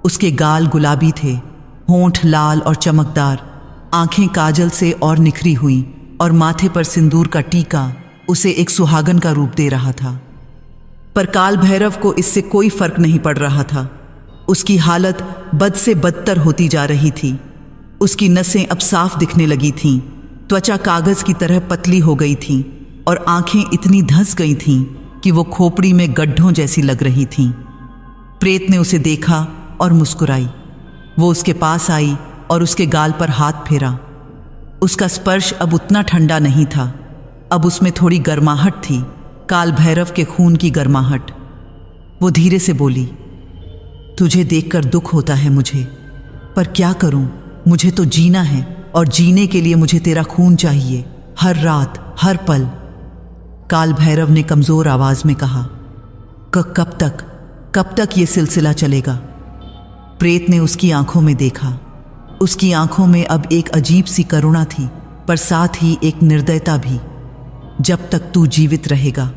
उसके गाल गुलाबी थे, होंठ लाल और चमकदार, आंखें काजल से और निखरी हुई और माथे पर सिंदूर का टीका उसे एक सुहागन का रूप दे रहा था। पर काल भैरव को इससे कोई फर्क नहीं पड़ रहा था। उसकी हालत बद से बदतर होती जा रही थी। उसकी नसें अब साफ दिखने लगी थीं, त्वचा कागज की तरह पतली हो गई थी और आंखें इतनी धंस गई थीं कि वो खोपड़ी में गड्ढों जैसी लग रही थीं। प्रेत ने उसे देखा और मुस्कुराई। वो उसके पास आई और उसके गाल पर हाथ फेरा। उसका स्पर्श अब उतना ठंडा नहीं था, अब उसमें थोड़ी गर्माहट थी, काल भैरव के खून की गर्माहट। वो धीरे से बोली, तुझे देखकर दुख होता है मुझे, पर क्या करूं, मुझे तो जीना है और जीने के लिए मुझे तेरा खून चाहिए, हर रात, हर पल। काल भैरव ने कमजोर आवाज में कहा, कब तक ये सिलसिला चलेगा? प्रेत ने उसकी आंखों में देखा। उसकी आंखों में अब एक अजीब सी करुणा थी, पर साथ ही एक निर्दयता भी। जब तक तू जीवित रहेगा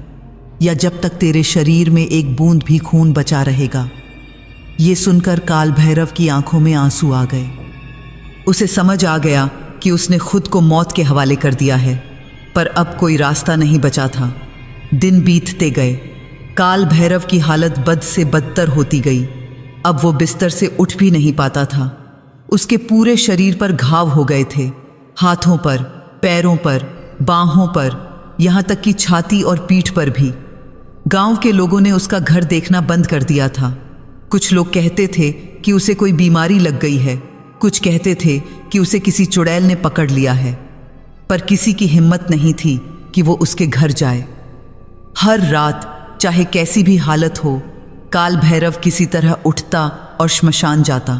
या जब तक तेरे शरीर में एक बूंद भी खून बचा रहेगा। ये सुनकर काल भैरव की आंखों में आंसू आ गए। उसे समझ आ गया कि उसने खुद को मौत के हवाले कर दिया है, पर अब कोई रास्ता नहीं बचा था। दिन बीतते गए। काल भैरव की हालत बद से बदतर होती गई। अब वो बिस्तर से उठ भी नहीं पाता था। उसके पूरे शरीर पर घाव हो गए थे, हाथों पर, पैरों पर, बाहों पर, यहाँ तक कि छाती और पीठ पर भी। गांव के लोगों ने उसका घर देखना बंद कर दिया था। कुछ लोग कहते थे कि उसे कोई बीमारी लग गई है, कुछ कहते थे कि उसे किसी चुड़ैल ने पकड़ लिया है, पर किसी की हिम्मत नहीं थी कि वो उसके घर जाए। हर रात, चाहे कैसी भी हालत हो, काल भैरव किसी तरह उठता और श्मशान जाता।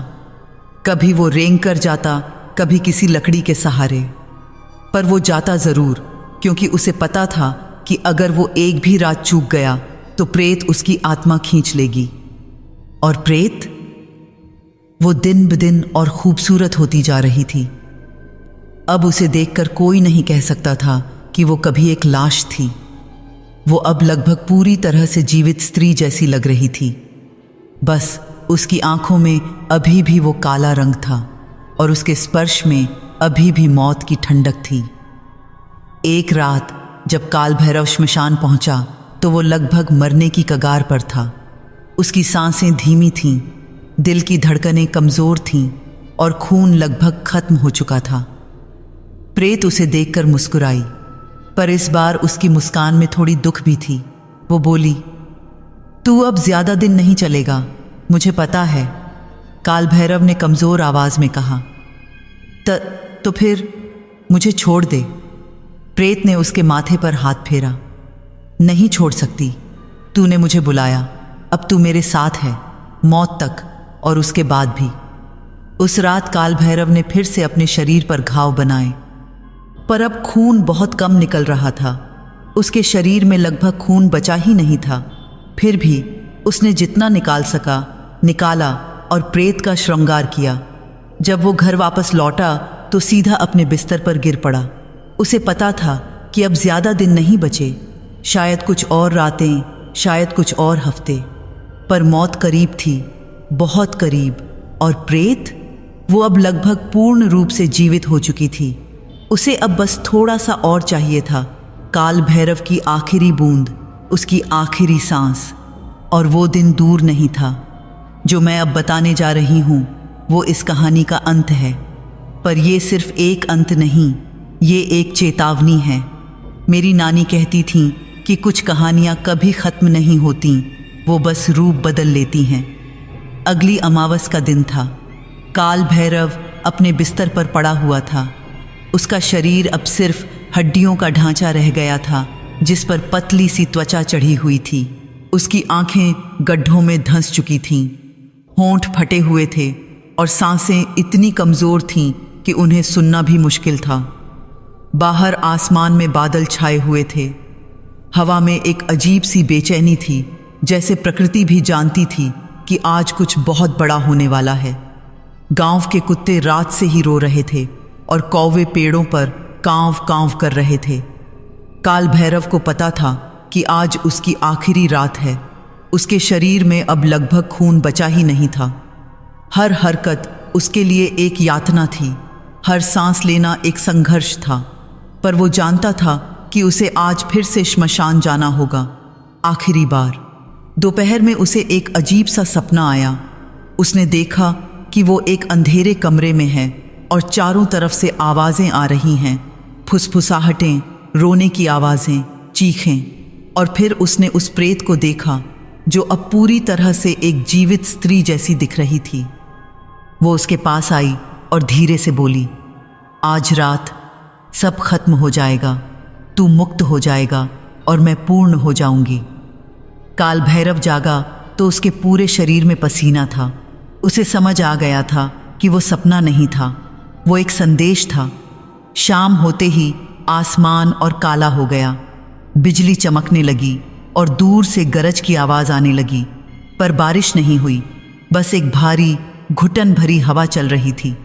कभी वो रेंग कर जाता, कभी किसी लकड़ी के सहारे, पर वो जाता जरूर, क्योंकि उसे पता था कि अगर वो एक भी रात चूक गया तो प्रेत उसकी आत्मा खींच लेगी। और प्रेत, वो दिन ब दिन और खूबसूरत होती जा रही थी। अब उसे देखकर कोई नहीं कह सकता था कि वो कभी एक लाश थी। वो अब लगभग पूरी तरह से जीवित स्त्री जैसी लग रही थी। बस उसकी आंखों में अभी भी वो काला रंग था और उसके स्पर्श में अभी भी मौत की ठंडक थी। एक रात जब काल भैरव श्मशान पहुंचा तो वो लगभग मरने की कगार पर था। उसकी सांसें धीमी थीं, दिल की धड़कनें कमज़ोर थीं और खून लगभग खत्म हो चुका था। प्रेत उसे देखकर मुस्कुराई, पर इस बार उसकी मुस्कान में थोड़ी दुख भी थी। वो बोली, तू अब ज्यादा दिन नहीं चलेगा, मुझे पता है, काल भैरव ने कमज़ोर आवाज़ में कहा। तो फिर मुझे छोड़ दे। प्रेत ने उसके माथे पर हाथ फेरा। नहीं छोड़ सकती, तूने मुझे बुलाया, अब तू मेरे साथ है, मौत तक और उसके बाद भी। उस रात काल भैरव ने फिर से अपने शरीर पर घाव बनाए, पर अब खून बहुत कम निकल रहा था। उसके शरीर में लगभग खून बचा ही नहीं था। फिर भी उसने जितना निकाल सका निकाला और प्रेत का श्रृंगार किया। जब वो घर वापस लौटा तो सीधा अपने बिस्तर पर गिर पड़ा। उसे पता था कि अब ज्यादा दिन नहीं बचे, शायद कुछ और रातें, शायद कुछ और हफ्ते, पर मौत करीब थी, बहुत करीब। और प्रेत, वो अब लगभग पूर्ण रूप से जीवित हो चुकी थी। उसे अब बस थोड़ा सा और चाहिए था, काल भैरव की आखिरी बूंद, उसकी आखिरी सांस। और वो दिन दूर नहीं था। जो मैं अब बताने जा रही हूँ वो इस कहानी का अंत है, पर ये सिर्फ एक अंत नहीं, ये एक चेतावनी है। मेरी नानी कहती थीं कि कुछ कहानियाँ कभी ख़त्म नहीं होती, वो बस रूप बदल लेती हैं। अगली अमावस का दिन था। काल भैरव अपने बिस्तर पर पड़ा हुआ था। उसका शरीर अब सिर्फ हड्डियों का ढांचा रह गया था, जिस पर पतली सी त्वचा चढ़ी हुई थी। उसकी आंखें गड्ढों में धंस चुकी थीं, होंठ फटे हुए थे और सांसें इतनी कमज़ोर थीं कि उन्हें सुनना भी मुश्किल था। बाहर आसमान में बादल छाए हुए थे। हवा में एक अजीब सी बेचैनी थी, जैसे प्रकृति भी जानती थी कि आज कुछ बहुत बड़ा होने वाला है। गांव के कुत्ते रात से ही रो रहे थे और कौवे पेड़ों पर कांव कांव कर रहे थे। काल भैरव को पता था कि आज उसकी आखिरी रात है। उसके शरीर में अब लगभग खून बचा ही नहीं था। हर हरकत उसके लिए एक यातना थी, हर सांस लेना एक संघर्ष था। पर वो जानता था कि उसे आज फिर से श्मशान जाना होगा, आखिरी बार। दोपहर में उसे एक अजीब सा सपना आया। उसने देखा कि वो एक अंधेरे कमरे में है और चारों तरफ से आवाज़ें आ रही हैं, फुसफुसाहटें, रोने की आवाज़ें, चीखें। और फिर उसने उस प्रेत को देखा जो अब पूरी तरह से एक जीवित स्त्री जैसी दिख रही थी। वो उसके पास आई और धीरे से बोली, आज रात सब खत्म हो जाएगा, तू मुक्त हो जाएगा और मैं पूर्ण हो जाऊंगी। काल भैरव जागा तो उसके पूरे शरीर में पसीना था। उसे समझ आ गया था कि वो सपना नहीं था, वो एक संदेश था। शाम होते ही आसमान और काला हो गया, बिजली चमकने लगी और दूर से गरज की आवाज़ आने लगी। पर बारिश नहीं हुई, बस एक भारी घुटन भरी हवा चल रही थी।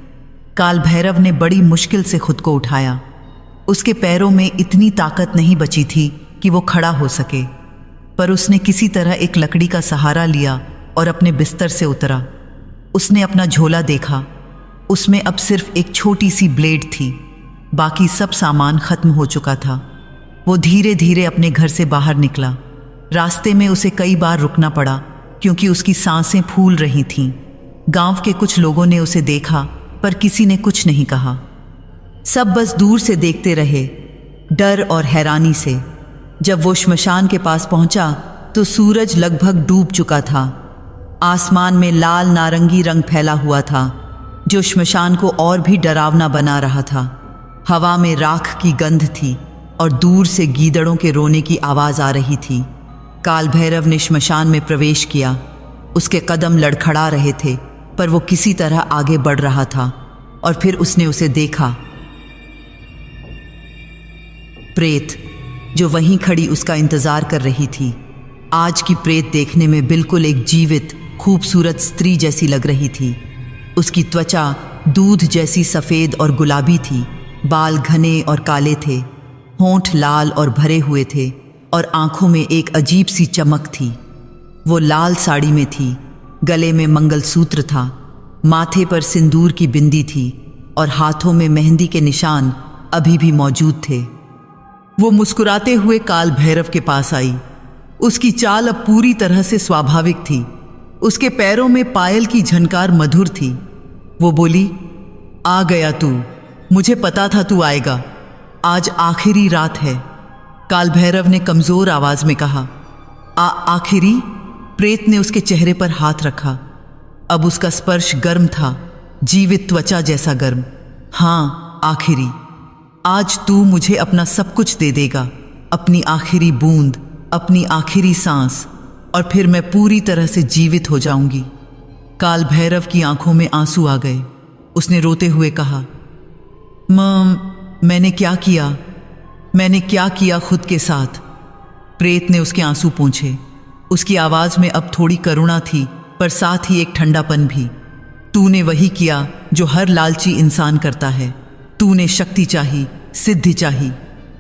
काल भैरव ने बड़ी मुश्किल से खुद को उठाया। उसके पैरों में इतनी ताकत नहीं बची थी कि वो खड़ा हो सके, पर उसने किसी तरह एक लकड़ी का सहारा लिया और अपने बिस्तर से उतरा। उसने अपना झोला देखा, उसमें अब सिर्फ एक छोटी सी ब्लेड थी, बाकी सब सामान खत्म हो चुका था। वो धीरे धीरे अपने घर से बाहर निकला। रास्ते में उसे कई बार रुकना पड़ा क्योंकि उसकी सांसें फूल रही थीं। गांव के कुछ लोगों ने उसे देखा, पर किसी ने कुछ नहीं कहा। सब बस दूर से देखते रहे, डर और हैरानी से। जब वो श्मशान के पास पहुंचा तो सूरज लगभग डूब चुका था। आसमान में लाल नारंगी रंग फैला हुआ था, जो श्मशान को और भी डरावना बना रहा था। हवा में राख की गंध थी और दूर से गीदड़ों के रोने की आवाज़ आ रही थी। काल भैरव ने श्मशान में प्रवेश किया। उसके कदम लड़खड़ा रहे थे, पर वो किसी तरह आगे बढ़ रहा था। और फिर उसने उसे देखा, प्रेत, जो वहीं खड़ी उसका इंतज़ार कर रही थी। आज की प्रेत देखने में बिल्कुल एक जीवित खूबसूरत स्त्री जैसी लग रही थी। उसकी त्वचा दूध जैसी सफ़ेद और गुलाबी थी, बाल घने और काले थे, होंठ लाल और भरे हुए थे और आंखों में एक अजीब सी चमक थी। वो लाल साड़ी में थी, गले में मंगलसूत्र था, माथे पर सिंदूर की बिंदी थी और हाथों में मेहंदी के निशान अभी भी मौजूद थे। वो मुस्कुराते हुए काल भैरव के पास आई। उसकी चाल अब पूरी तरह से स्वाभाविक थी। उसके पैरों में पायल की झनकार मधुर थी। वो बोली, आ गया तू, मुझे पता था तू आएगा। आज आखिरी रात है। काल भैरव ने कमजोर आवाज में कहा। आखिरी? प्रेत ने उसके चेहरे पर हाथ रखा। अब उसका स्पर्श गर्म था, जीवित त्वचा जैसा गर्म। हाँ, आखिरी। आज तू मुझे अपना सब कुछ दे देगा, अपनी आखिरी बूंद, अपनी आखिरी सांस, और फिर मैं पूरी तरह से जीवित हो जाऊंगी। काल भैरव की आंखों में आंसू आ गए। उसने रोते हुए कहा, मैंने क्या किया? मैंने क्या किया खुद के साथ? प्रेत ने उसके आंसू पोंछे। उसकी आवाज में अब थोड़ी करुणा थी, पर साथ ही एक ठंडापन भी। तूने वही किया जो हर लालची इंसान करता है। तूने शक्ति चाही, सिद्धि चाही,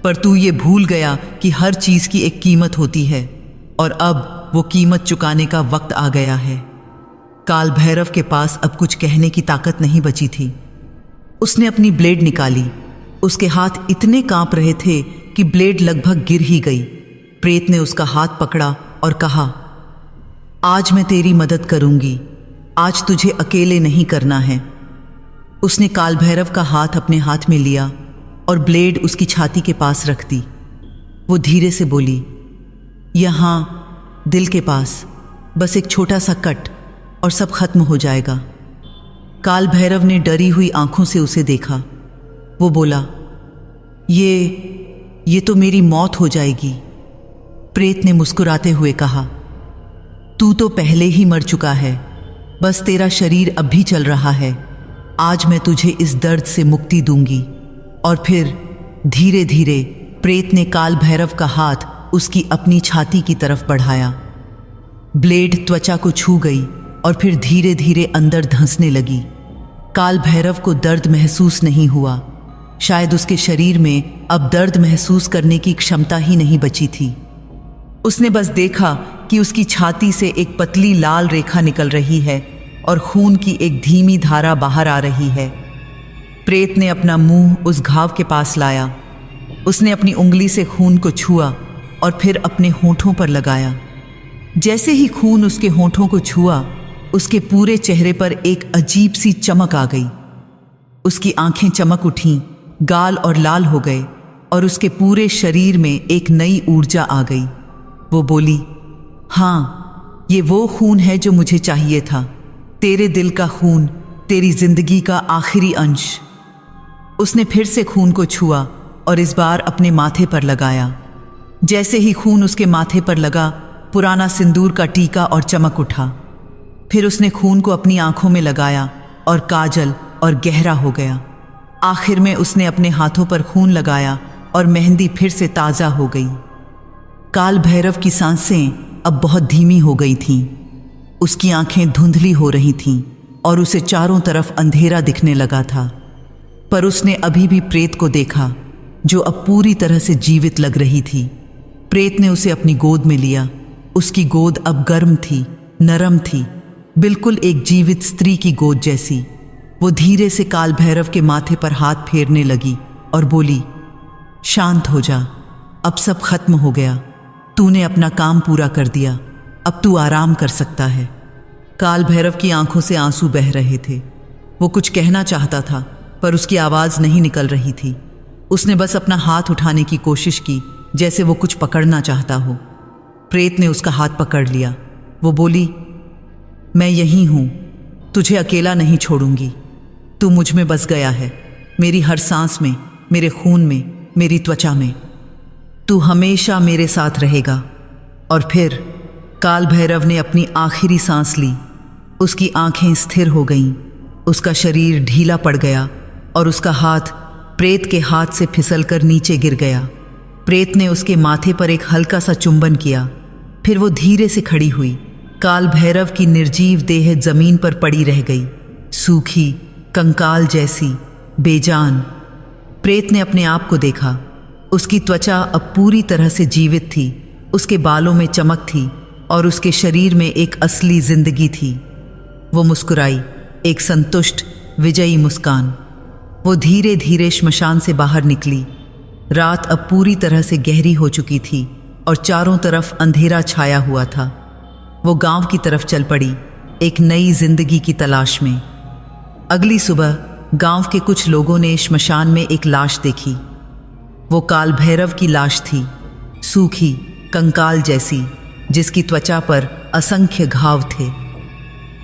पर तू ये भूल गया कि हर चीज की एक कीमत होती है, और अब वो कीमत चुकाने का वक्त आ गया है। काल भैरव के पास अब कुछ कहने की ताकत नहीं बची थी। उसने अपनी ब्लेड निकाली। उसके हाथ इतने कांप रहे थे कि ब्लेड लगभग गिर ही गई। प्रेत ने उसका हाथ पकड़ा और कहा, आज मैं तेरी मदद करूंगी। आज तुझे अकेले नहीं करना है। उसने काल भैरव का हाथ अपने हाथ में लिया और ब्लेड उसकी छाती के पास रख दी। वो धीरे से बोली, यहाँ दिल के पास, बस एक छोटा सा कट और सब खत्म हो जाएगा। काल भैरव ने डरी हुई आंखों से उसे देखा। वो बोला, ये तो मेरी मौत हो जाएगी। प्रेत ने मुस्कुराते हुए कहा, तू तो पहले ही मर चुका है, बस तेरा शरीर अब भी चल रहा है। आज मैं तुझे इस दर्द से मुक्ति दूंगी। और फिर धीरे धीरे प्रेत ने काल भैरव का हाथ उसकी अपनी छाती की तरफ बढ़ाया। ब्लेड त्वचा को छू गई और फिर धीरे धीरे अंदर धंसने लगी। काल भैरव को दर्द महसूस नहीं हुआ। शायद उसके शरीर में अब दर्द महसूस करने की क्षमता ही नहीं बची थी। उसने बस देखा कि उसकी छाती से एक पतली लाल रेखा निकल रही है और खून की एक धीमी धारा बाहर आ रही है। प्रेत ने अपना मुंह उस घाव के पास लाया। उसने अपनी उंगली से खून को छुआ और फिर अपने होंठों पर लगाया। जैसे ही खून उसके होंठों को छुआ, उसके पूरे चेहरे पर एक अजीब सी चमक आ गई। उसकी आंखें चमक उठीं, गाल और लाल हो गए और उसके पूरे शरीर में एक नई ऊर्जा आ गई। वो बोली, हाँ, ये वो खून है जो मुझे चाहिए था। तेरे दिल का खून, तेरी जिंदगी का आखिरी अंश। उसने फिर से खून को छुआ और इस बार अपने माथे पर लगाया। जैसे ही खून उसके माथे पर लगा, पुराना सिंदूर का टीका और चमक उठा। फिर उसने खून को अपनी आंखों में लगाया और काजल और गहरा हो गया। आखिर में उसने अपने हाथों पर खून लगाया और मेहंदी फिर से ताज़ा हो गई। काल भैरव की सांसें अब बहुत धीमी हो गई थीं। उसकी आंखें धुंधली हो रही थीं और उसे चारों तरफ अंधेरा दिखने लगा था। पर उसने अभी भी प्रेत को देखा, जो अब पूरी तरह से जीवित लग रही थी। प्रेत ने उसे अपनी गोद में लिया। उसकी गोद अब गर्म थी, नरम थी, बिल्कुल एक जीवित स्त्री की गोद जैसी। वो धीरे से काल भैरव के माथे पर हाथ फेरने लगी और बोली, शांत हो जा, अब सब खत्म हो गया। तूने अपना काम पूरा कर दिया, अब तू आराम कर सकता है। काल भैरव की आंखों से आंसू बह रहे थे। वो कुछ कहना चाहता था, पर उसकी आवाज़ नहीं निकल रही थी। उसने बस अपना हाथ उठाने की कोशिश की, जैसे वो कुछ पकड़ना चाहता हो। प्रेत ने उसका हाथ पकड़ लिया। वो बोली, मैं यहीं हूँ, तुझे अकेला नहीं छोड़ूंगी। तू मुझ में बस गया है, मेरी हर सांस में, मेरे खून में, मेरी त्वचा में। तू हमेशा मेरे साथ रहेगा। और फिर काल भैरव ने अपनी आखिरी सांस ली। उसकी आंखें स्थिर हो गईं, उसका शरीर ढीला पड़ गया और उसका हाथ प्रेत के हाथ से फिसलकर नीचे गिर गया। प्रेत ने उसके माथे पर एक हल्का सा चुंबन किया। फिर वो धीरे से खड़ी हुई। काल भैरव की निर्जीव देह जमीन पर पड़ी रह गई, सूखी, कंकाल जैसी, बेजान। प्रेत ने अपने आप को देखा। उसकी त्वचा अब पूरी तरह से जीवित थी, उसके बालों में चमक थी और उसके शरीर में एक असली जिंदगी थी। वो मुस्कुराई, एक संतुष्ट, विजयी मुस्कान। वो धीरे धीरे श्मशान से बाहर निकली। रात अब पूरी तरह से गहरी हो चुकी थी और चारों तरफ अंधेरा छाया हुआ था। वो गांव की तरफ चल पड़ी, एक नई जिंदगी की तलाश में। अगली सुबह गांव के कुछ लोगों ने श्मशान में एक लाश देखी। वो काल भैरव की लाश थी, सूखी, कंकाल जैसी, जिसकी त्वचा पर असंख्य घाव थे।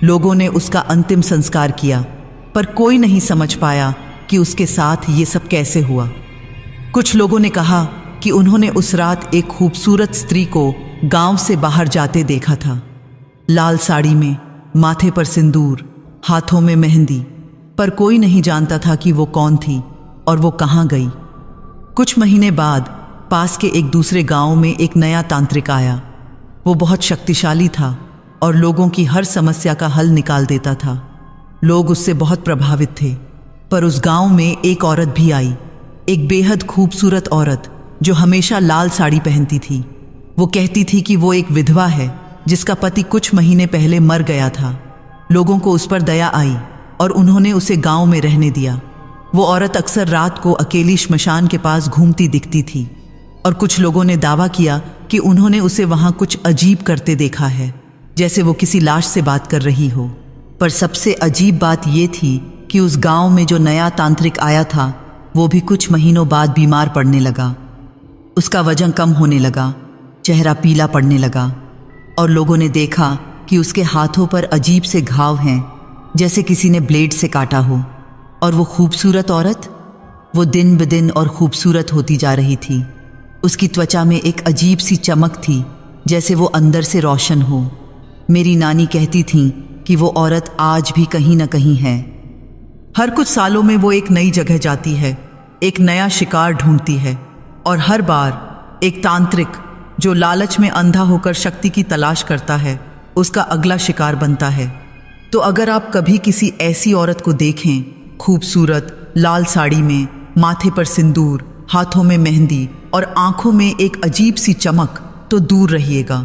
लोगों ने उसका अंतिम संस्कार किया, पर कोई नहीं समझ पाया कि उसके साथ ये सब कैसे हुआ। कुछ लोगों ने कहा कि उन्होंने उस रात एक खूबसूरत स्त्री को गांव से बाहर जाते देखा था, लाल साड़ी में, माथे पर सिंदूर, हाथों में मेहंदी, पर कोई नहीं जानता था कि वो कौन थी और वो कहाँ गई। कुछ महीने बाद पास के एक दूसरे गांव में एक नया तांत्रिक आया। वो बहुत शक्तिशाली था और लोगों की हर समस्या का हल निकाल देता था। लोग उससे बहुत प्रभावित थे। पर उस गांव में एक औरत भी आई, एक बेहद खूबसूरत औरत जो हमेशा लाल साड़ी पहनती थी। वो कहती थी कि वो एक विधवा है जिसका पति कुछ महीने पहले मर गया था। लोगों को उस पर दया आई और उन्होंने उसे गांव में रहने दिया। वो औरत अक्सर रात को अकेली श्मशान के पास घूमती दिखती थी और कुछ लोगों ने दावा किया कि उन्होंने उसे वहां कुछ अजीब करते देखा है, जैसे वो किसी लाश से बात कर रही हो। पर सबसे अजीब बात ये थी कि उस गांव में जो नया तांत्रिक आया था वो भी कुछ महीनों बाद बीमार पड़ने लगा। उसका वजन कम होने लगा, चेहरा पीला पड़ने लगा और लोगों ने देखा कि उसके हाथों पर अजीब से घाव हैं, जैसे किसी ने ब्लेड से काटा हो। और वो खूबसूरत औरत, वो दिन ब दिन और खूबसूरत होती जा रही थी। उसकी त्वचा में एक अजीब सी चमक थी, जैसे वो अंदर से रोशन हो। मेरी नानी कहती थीं कि वो औरत आज भी कहीं न कहीं है। हर कुछ सालों में वो एक नई जगह जाती है, एक नया शिकार ढूंढती है और हर बार एक तांत्रिक जो लालच में अंधा होकर शक्ति की तलाश करता है, उसका अगला शिकार बनता है। तो अगर आप कभी किसी ऐसी औरत को देखें, खूबसूरत, लाल साड़ी में, माथे पर सिंदूर, हाथों में मेहंदी और आंखों में एक अजीब सी चमक, तो दूर रहिएगा,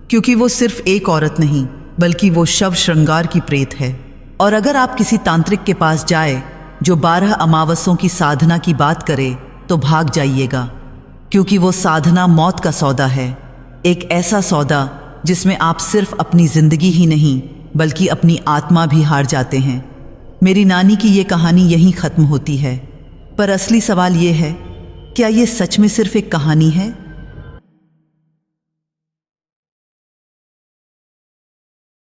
क्योंकि वो सिर्फ एक औरत नहीं बल्कि वो शव श्रृंगार की प्रेत है। और अगर आप किसी तांत्रिक के पास जाए जो 12 अमावस्यों की साधना की बात करे तो भाग जाइएगा, क्योंकि वो साधना मौत का सौदा है। एक ऐसा सौदा जिसमें आप सिर्फ अपनी जिंदगी ही नहीं बल्कि अपनी आत्मा भी हार जाते हैं। मेरी नानी की ये कहानी यहीं ख़त्म होती है, पर असली सवाल ये है, क्या ये सच में सिर्फ एक कहानी है